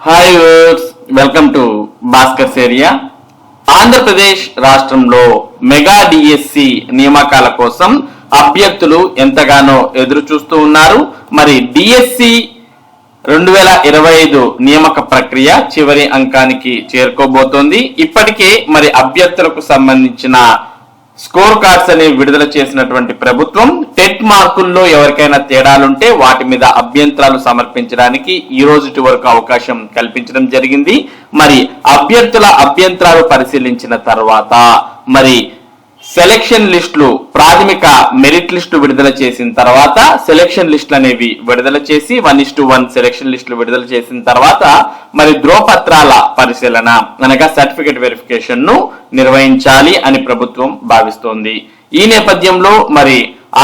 Hi viewers, welcome to Bhaskar's area. Andhra Pradesh రాష్ట్రంలో mega DSC నియామకాల కోసం అభ్యర్థులు ఎంతగానో ఎదురు చూస్తూ ఉన్నారు. మరి డిఎస్సి 2025 నియామక ప్రక్రియ చివరి అంకానికి చేరుకోబోతోంది. ఇప్పటికే మరి అభ్యర్థులకు సంబంధించిన స్కోర్ కార్డ్స్ అనేవి విడుదల చేసినటువంటి ప్రభుత్వం టెట్ మార్కుల్లో ఎవరికైనా తేడాలుంటే వాటి మీద అభ్యంతరాలు సమర్పించడానికి ఈ రోజు వరకు అవకాశం కల్పించడం జరిగింది. మరి అభ్యర్థుల అభ్యంతరాలు పరిశీలించిన తర్వాత మరి సెలక్షన్ లిస్టులు, ప్రాథమిక మెరిట్ లిస్టు విడుదల చేసిన తర్వాత సెలక్షన్ లిస్టులు అనేవి విడుదల చేసి 1:1 సెలక్షన్ లిస్టులు విడుదల చేసిన తర్వాత మరి ధ్రువపత్రాల పరిశీలన అనగా సర్టిఫికేట్ వెరిఫికేషన్ ను నిర్వహించాలి అని ప్రభుత్వం భావిస్తోంది. ఈ నేపథ్యంలో మరి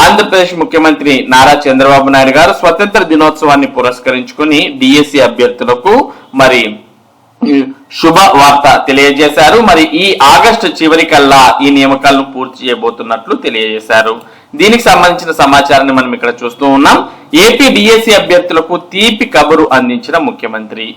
ఆంధ్రప్రదేశ్ ముఖ్యమంత్రి నారా చంద్రబాబు నాయుడు గారు స్వతంత్ర దినోత్సవాన్ని పురస్కరించుకుని డిఎస్సి అభ్యర్థులకు మరి శుభ వార్త తెలియజేశారు. మరి ఈ ఆగస్టు చివరికల్లా ఈ నియామకాలను పూర్తి చేయబోతున్నట్లు తెలియజేశారు. దీనికి సంబంధించిన సమాచారాన్ని మనం ఇక్కడ చూస్తూ ఉన్నాం. ఏపీ డిఎస్సి అభ్యర్థులకు తీపి కబురు అందించిన ముఖ్యమంత్రి.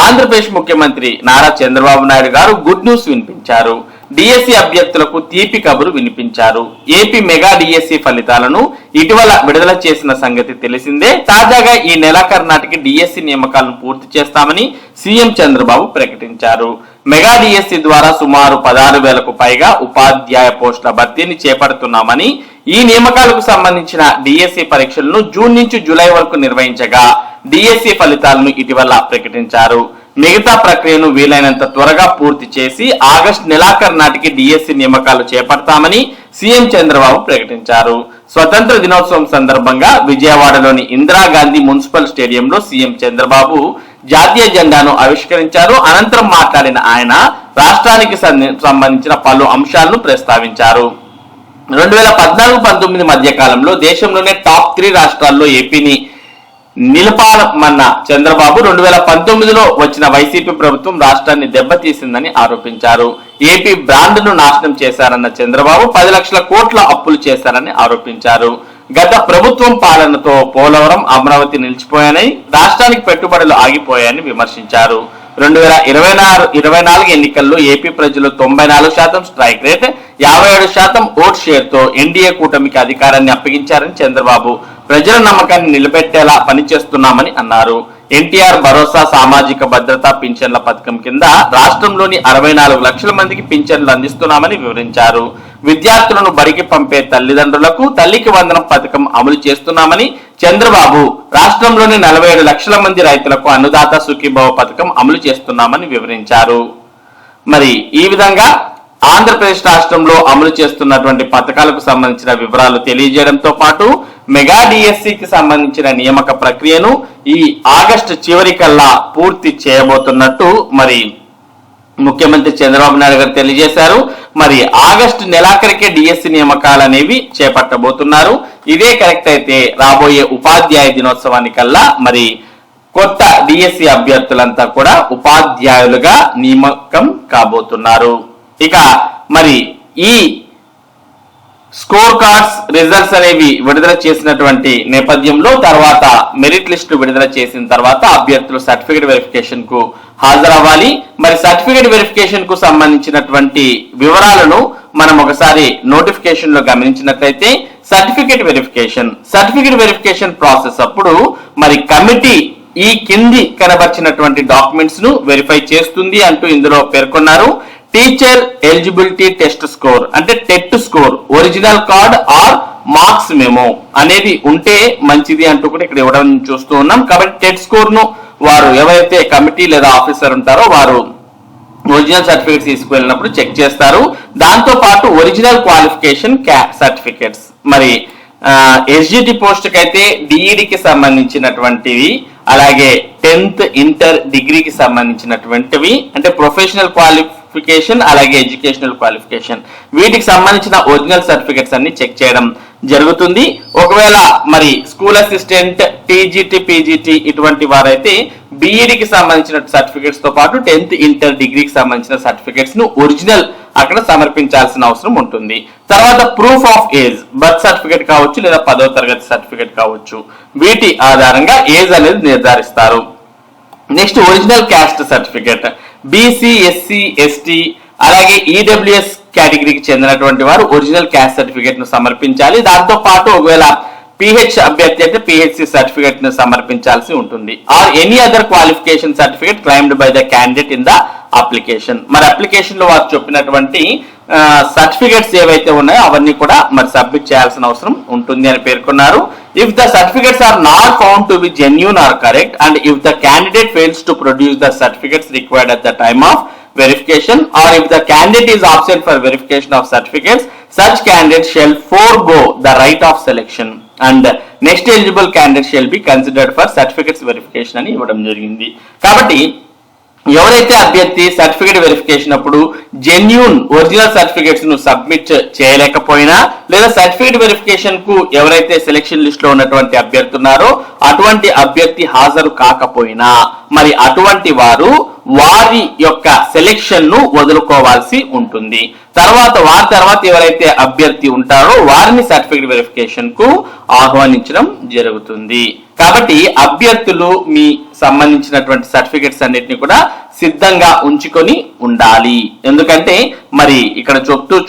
ఆంధ్రప్రదేశ్ ముఖ్యమంత్రి నారా చంద్రబాబు నాయుడు గారు గుడ్ న్యూస్ వినిపించారు. డిఎస్సి అభ్యర్థులకు తీపి కబురు వినిపించారు. ఏపీ మెగా డిఎస్సి ఫలితాలను ఇటీవల విడుదల చేసిన సంగతి తెలిసిందే. తాజాగా ఈ నెలాఖరు నాటికి డిఎస్సి నియామకాలను పూర్తి చేస్తామని సీఎం చంద్రబాబు ప్రకటించారు. మెగా డిఎస్సి ద్వారా సుమారు 16,000కు పైగా ఉపాధ్యాయ పోస్టుల భర్తీని చేపడుతున్నామని, ఈ నియామకాలకు సంబంధించిన డిఎస్సి పరీక్షలను జూన్ నుంచి జూలై వరకు నిర్వహించగా డిఎస్సి ఫలితాలను ఇటీవల ప్రకటించారు. మిగతా ప్రక్రియను వీలైనంత త్వరగా పూర్తి చేసి ఆగస్టు నెలాఖరు నాటికి డిఎస్సి నియామకాలు చేపడతామని సీఎం చంద్రబాబు ప్రకటించారు. స్వతంత్ర దినోత్సవం సందర్భంగా విజయవాడలోని ఇందిరాగాంధీ మున్సిపల్ స్టేడియంలో సీఎం చంద్రబాబు జాతీయ జెండాను ఆవిష్కరించారు. అనంతరం మాట్లాడిన ఆయన రాష్ట్రానికి సంబంధించిన పలు అంశాలను ప్రస్తావించారు. 2014-19 మధ్య కాలంలో దేశంలోనే టాప్ 3 రాష్ట్రాల్లో ఏపీని నిలపాలమన్న చంద్రబాబు 2019లో వచ్చిన వైసీపీ ప్రభుత్వం రాష్ట్రాన్ని దెబ్బతీసిందని ఆరోపించారు. ఏపీ బ్రాండ్ను నాశనం చేశారన్న చంద్రబాబు 10 లక్షల కోట్ల అప్పులు చేశారని ఆరోపించారు. గత ప్రభుత్వం పాలనతో పోలవరం, అమరావతి నిలిచిపోయాయని, రాష్ట్రానికి పెట్టుబడులు ఆగిపోయాయని విమర్శించారు. 2024 ఎన్నికల్లో ఏపీ ప్రజలు 94% స్ట్రైక్ రేట్, 57% ఓట్ షేర్ తో ఎన్డీఏ కూటమికి అధికారాన్ని అప్పగించారని చంద్రబాబు ప్రజల నమ్మకాన్ని నిలబెట్టేలా పనిచేస్తున్నామని అన్నారు. ఎన్టీఆర్ భరోసా సామాజిక భద్రతా పింఛన్ల పథకం కింద రాష్ట్రంలోని 64 లక్షల మందికి పింఛన్లు అందిస్తున్నామని వివరించారు. విద్యార్థులను బడికి పంపే తల్లిదండ్రులకు తల్లికి వందనం పథకం అమలు చేస్తున్నామని చంద్రబాబు రాష్ట్రంలోని 47 లక్షల మంది రైతులకు అన్నదాత సుఖీభవ పథకం అమలు చేస్తున్నామని వివరించారు. మరి ఈ విధంగా ఆంధ్రప్రదేశ్ రాష్ట్రంలో అమలు చేస్తున్నటువంటి పథకాలకు సంబంధించిన వివరాలు తెలియజేయడంతో పాటు మెగా డిఎస్సికి సంబంధించిన నియామక ప్రక్రియను ఈ ఆగస్టు చివరికల్లా పూర్తి చేయబోతున్నట్టు మరి ముఖ్యమంత్రి చంద్రబాబు నాయుడు గారు తెలియజేశారు. మరి ఆగస్టు నెలాఖరికే డిఎస్సి నియామకాలు అనేవి చేపట్టబోతున్నారు. ఇదే కరెక్ట్ అయితే రాబోయే ఉపాధ్యాయ దినోత్సవానికల్లా మరి కొత్త డిఎస్సి అభ్యర్థులంతా కూడా ఉపాధ్యాయులుగా నియామకం కాబోతున్నారు. ఇక మరి ఈ స్కోర్ కార్డ్స్ రిజల్ట్స్ అనేవి విడుదల చేసినటువంటి నేపథ్యంలో తర్వాత మెరిట్ లిస్టు విడుదల చేసిన తర్వాత అభ్యర్థులు సర్టిఫికేట్ వెరిఫికేషన్ కు హాజరవ్వాలి. మరి సర్టిఫికేట్ వెరిఫికేషన్ కు సంబంధించినటువంటి వివరాలను మనం ఒకసారి నోటిఫికేషన్ లో గమనించినట్లయితే సర్టిఫికేట్ వెరిఫికేషన్ ప్రాసెస్ అప్పుడు మరి కమిటీ ఈ కింది కనబర్చినటువంటి డాక్యుమెంట్స్ ను వెరిఫై చేస్తుంది అంటూ ఇందులో పేర్కొన్నారు. టీచర్ ఎలిజిబిలిటీ టెస్ట్ స్కోర్ అంటే TET score, original card or marks memo అనేది ఉంటే మంచిది అంటూ కూడా ఇక్కడ ఇవ్వడం చూస్తూ ఉన్నాం. కాబట్టి టెట్ స్కోర్ ను వారు ఎవరైతే కమిటీ లేదా ఆఫీసర్ ఉంటారో వారు ఒరిజినల్ సర్టిఫికేట్స్ తీసుకువెళ్ళినప్పుడు చెక్ చేస్తారు. దాంతో పాటు ఒరిజినల్ క్వాలిఫికేషన్ సర్టిఫికేట్స్ మరి ఎస్జిటి పోస్ట్ కి అయితే డిఈడికి సంబంధించినటువంటివి, అలాగే 10th ఇంటర్ డిగ్రీకి సంబంధించినటువంటివి అంటే ప్రొఫెషనల్ క్వాలిఫికేషన్, అలాగే ఎడ్యుకేషనల్ క్వాలిఫికేషన్, వీటికి సంబంధించిన ఒరిజినల్ సర్టిఫికేట్స్ అన్ని చెక్ చేయడం జరుగుతుంది. ఒకవేళ మరి స్కూల్ అసిస్టెంట్, టీజీటీ, పీజీటీ ఇటువంటి వారైతే బీఈడికి సంబంధించిన సర్టిఫికేట్స్ తో పాటు 10th ఇంటర్ డిగ్రీకి సంబంధించిన సర్టిఫికేట్స్ ను ఒరిజినల్ అక్కడ సమర్పించాల్సిన అవసరం ఉంటుంది. తర్వాత proof of age, birth certificate కావచ్చు లేదా 10వ తరగతి సర్టిఫికేట్ కావచ్చు, వీటి ఆధారంగా ఏజ్ అనేది నిర్ధారిస్తారు. Next original caste certificate, BC, SC, ST అలాగే ఈడబ్ల్యూఎస్ కేటగిరీకి చెందినటువంటి వారు ఒరిజినల్ క్యాస్ట్ సర్టిఫికేట్ ను సమర్పించాలి. దాంతో పాటు ఒకవేళ పిహెచ్ అభ్యర్థి అయితే పిహెచ్సి సర్టిఫికేట్ ను సమర్పించాల్సి ఉంటుంది. Or any other qualification certificate claimed by the candidate in the application. మరి అప్లికేషన్ లో వారు చెప్పినటువంటి సర్టిఫికేట్స్ ఏవైతే ఉన్నాయో అవన్నీ కూడా మరి సబ్మిట్ చేయాల్సిన అవసరం ఉంటుంది అని పేర్కొన్నారు. If the certificates are not found to be genuine or correct and if the candidate fails to produce the certificates required at the time of verification or if the candidate is absent for verification of certificates, such candidate shall forego the right of selection and next eligible candidate shall be considered for certificates verification అని ఇవ్వడం జరిగింది. కాబట్టి ఎవరైతే అభ్యర్థి certificate verification అప్పుడు genuine original certificates ను submit చేయలేకపోయినా లేదా సర్టిఫికేట్ వెరిఫికేషన్ కు ఎవరైతే సెలెక్షన్ లిస్ట్ లో ఉన్నటువంటి అభ్యర్థి ఉన్నారో అటువంటి అభ్యర్థి హాజరు కాకపోయినా మరి అటువంటి వారు వారి యొక్క సెలెక్షన్ ను వదులుకోవాల్సి ఉంటుంది. వారి తర్వాత ఎవరైతే అభ్యర్థి ఉంటారో వారిని సర్టిఫికేట్ వెరిఫికేషన్ కు ఆహ్వానించడం జరుగుతుంది. కాబట్టి అభ్యర్థులు మీ సంబంధించినటువంటి సర్టిఫికేట్స్ అన్నిటిని కూడా సిద్ధంగా ఉంచుకొని ఉండాలి. ఎందుకంటే మరి ఇక్కడ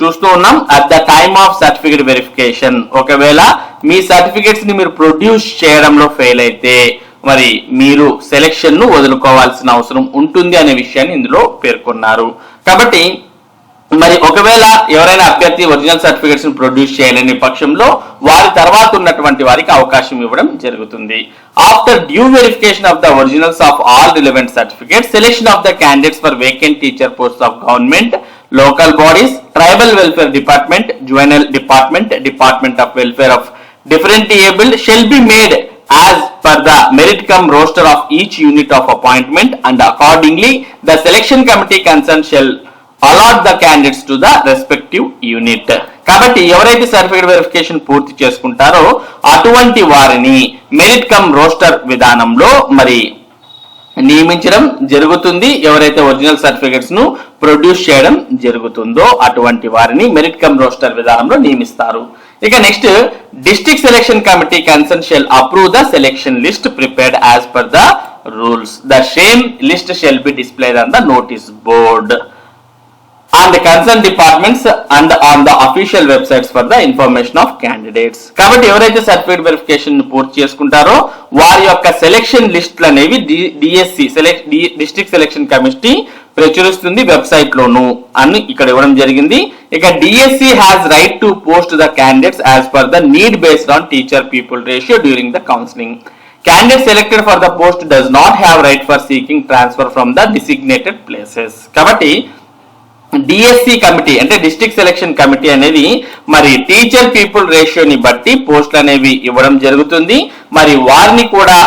చూస్తూ ఉన్నాం at the time of certificate verification ఒకవేళ మీ సర్టిఫికేట్స్ ని మీరు ప్రొడ్యూస్ చేయడంలో ఫెయిల్ అయితే మరి మీరు సెలెక్షన్ ను వదులుకోవాల్సిన అవసరం ఉంటుంది అనే విషయాన్ని ఇందులో పేర్కొన్నారు. కాబట్టి మరి ఒకవేళ ఎవరైనా అభ్యర్థి ఒరిజినల్ సర్టిఫికేట్స్ ని ప్రొడ్యూస్ చేయలేని పక్షంలో వారి తర్వాత ఉన్నటువంటి వారికి అవకాశం ఇవ్వడం జరుగుతుంది. After due verification of the originals of all relevant certificates, selection of the candidates for vacant teacher post of government, local bodies, tribal welfare department, juvenile department, department of welfare of differentiabled shall be made as per the merit cum roster of each unit of appointment and accordingly the selection committee concerned shall allot the candidates to the respective unit. కాబట్టి ఎవరైతే certificate verification పూర్తి చేసుకుంటారో అటువంటి వారిని merit come roster విధానంలో మరి నియమించడం జరుగుతుంది. ఎవరైతే ఒరిజినల్ సర్టిఫికేట్స్ ను ప్రొడ్యూస్ చేయడం జరుగుతుందో అటువంటి వారిని మెరిట్ కమ్ రోస్టర్ విధానంలో నియమిస్తారు. ఇక next district selection committee concern shall approve the selection list prepared as per the rules. The same list shall be displayed on the notice board and the concerned departments and on the official websites for the information of candidates. కాబట్టి ఎవరైతే certificate verification ని పూర్తి చేసుకుంటారో వారి యొక్క selection లిస్టులు అనేవి DSC district selection committee ప్రచురిస్తుంది వెబ్సైట్ లోను అని ఇక్కడ ఇవ్వడం జరిగింది. ఇక DSC has right to post the candidates as per the need based on teacher people ratio during the counselling. Candidate selected for the post does not have right for seeking transfer from the designated places. కాబట్టి DSC committee అంటే district selection committee అనేది మరి teacher people రేషియోని బట్టి పోస్టులు అనేవి ఇవ్వడం జరుగుతుంది. మరి వారిని కూడా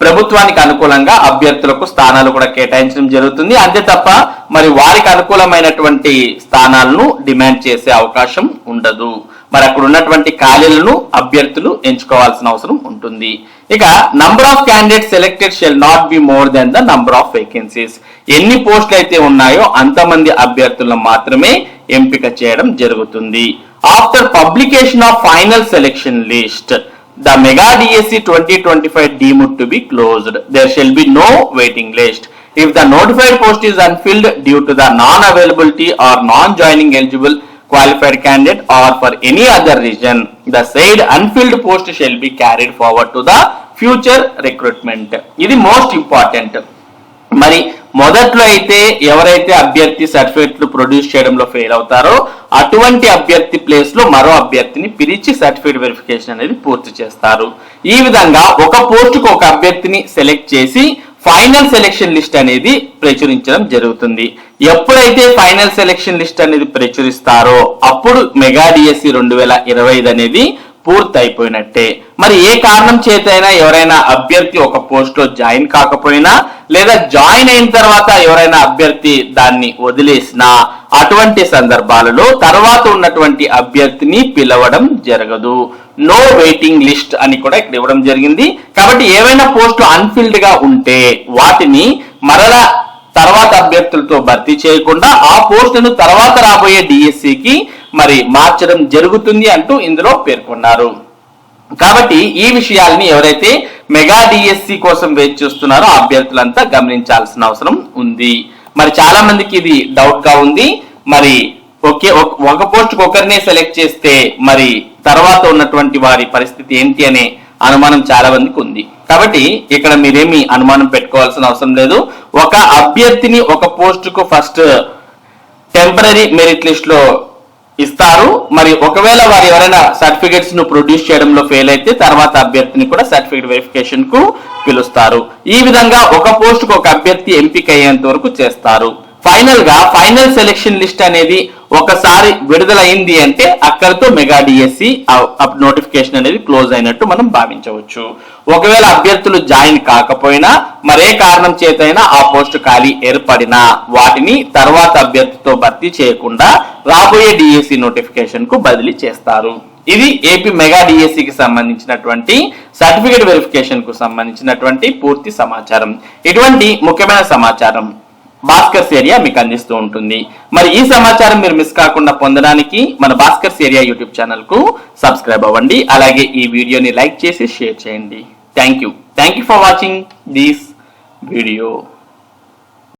ప్రభుత్వానికి అనుకూలంగా అభ్యర్థులకు స్థానాలు కూడా కేటాయించడం జరుగుతుంది. అంతే తప్ప మరి వారికి అనుకూలమైనటువంటి స్థానాలను డిమాండ్ చేసే అవకాశం ఉండదు. మరి అక్కడ ఉన్నటువంటి ఖాళీలను అభ్యర్థులు ఎంచుకోవాల్సిన అవసరం ఉంటుంది. ఇక number of candidates selected shall not be more than the number of vacancies. ఎన్ని పోస్టులు అయితే ఉన్నాయో అంతమంది అభ్యర్థులను మాత్రమే ఎంపిక చేయడం జరుగుతుంది. After publication of final selection list the mega DSC 2025 deemed to be closed. There shall be no waiting list. If the notified post is unfilled due to the non-availability or non-joining eligible qualified candidate or for any other reason, the said unfilled post shall be carried forward to the future recruitment. ఇది most important. మరి మొదట్లో అయితే ఎవరైతే అభ్యర్థి సర్టిఫికేట్లు produce చేయడంలో fail అవుతారో అటువంటి అభ్యర్థి ప్లేస్ లో మరో అభ్యర్థిని పిలిచి సర్టిఫికేట్ వెరిఫికేషన్ అనేది పూర్తి చేస్తారు. ఈ విధంగా ఒక పోస్టుకు ఒక అభ్యర్థిని సెలెక్ట్ చేసి ఫైనల్ సెలెక్షన్ లిస్ట్ అనేది ప్రచురించడం జరుగుతుంది. ఎప్పుడైతే ఫైనల్ సెలెక్షన్ లిస్ట్ అనేది ప్రచురిస్తారో అప్పుడు మెగా డిఎస్సి 2025 అనేది పూర్తి అయిపోయినట్టే. మరి ఏ కారణం చేతైనా ఎవరైనా అభ్యర్థి ఒక పోస్ట్ లో జాయిన్ కాకపోయినా లేదా జాయిన్ అయిన తర్వాత ఎవరైనా అభ్యర్థి దాన్ని వదిలేసినా అటువంటి సందర్భాలలో తర్వాత ఉన్నటువంటి అభ్యర్థిని పిలవడం జరగదు. నో వెయిటింగ్ లిస్ట్ అని కూడా ఇక్కడ ఇవ్వడం జరిగింది. కాబట్టి ఏవైనా పోస్టులు అన్ఫిల్డ్ గా ఉంటే వాటిని మరలా తర్వాత అభ్యర్థులతో భర్తీ చేయకుండా ఆ పోస్టును తర్వాత రాబోయే డిఎస్సికి మరి మార్చడం జరుగుతుంది అంటూ ఇందులో పేర్కొన్నారు. కాబట్టి ఈ విషయాల్ని ఎవరైతే మెగా డిఎస్సి కోసం వేచి చూస్తున్నారో ఆ అభ్యర్థులంతా గమనించాల్సిన అవసరం ఉంది. మరి చాలా మందికి ఇది డౌట్ గా ఉంది. మరి ఒక పోస్ట్ ఒకరినే సెలెక్ట్ చేస్తే మరి తర్వాత ఉన్నటువంటి వారి పరిస్థితి ఏంటి అనే అనుమానం చాలా మందికి ఉంది. కాబట్టి ఇక్కడ మీరేమి అనుమానం పెట్టుకోవాల్సిన అవసరం లేదు. ఒక అభ్యర్థిని ఒక పోస్ట్ కు ఫస్ట్ టెంపరీ మెరిట్ లిస్ట్ లో ఇస్తారు. మరి ఒకవేళ వారు ఎవరైనా సర్టిఫికేట్స్ ను ప్రొడ్యూస్ చేయడంలో ఫెయిల్ అయితే తర్వాత అభ్యర్థిని కూడా సర్టిఫికేట్ వెరిఫికేషన్ కు పిలుస్తారు. ఈ విధంగా ఒక పోస్ట్ కు ఒక అభ్యర్థి ఎంపిక అయ్యేంత వరకు చేస్తారు. ఫైనల్ సెలెక్షన్ లిస్ట్ అనేది ఒకసారి విడుదలైంది అంటే అక్కడితో మెగా డిఎస్సి నోటిఫికేషన్ అనేది క్లోజ్ అయినట్టు మనం భావించవచ్చు. ఒకవేళ అభ్యర్థులు జాయిన్ కాకపోయినా మరే కారణం చేతైనా ఆ పోస్టు ఖాళీ ఏర్పడినా వాటిని తర్వాత అభ్యర్థితో భర్తీ చేయకుండా రాబోయే డిఎస్సి నోటిఫికేషన్ కు బదిలీ చేస్తారు. ఇది ఏపీ మెగా డిఎస్సికి సంబంధించినటువంటి సర్టిఫికేట్ వెరిఫికేషన్ కు సంబంధించినటువంటి పూర్తి సమాచారం. ఇటువంటి ముఖ్యమైన సమాచారం భాస్కర్స్ ఏరియా మీకు అందిస్తూ ఉంటుంది. మరి ఈ సమాచారం మీరు మిస్ కాకుండా పొందడానికి మన భాస్కర్స్ ఏరియా యూట్యూబ్ ఛానల్ కు సబ్స్క్రైబ్ అవ్వండి. అలాగే ఈ వీడియోని లైక్ చేసి షేర్ చేయండి. Thank you for watching this video.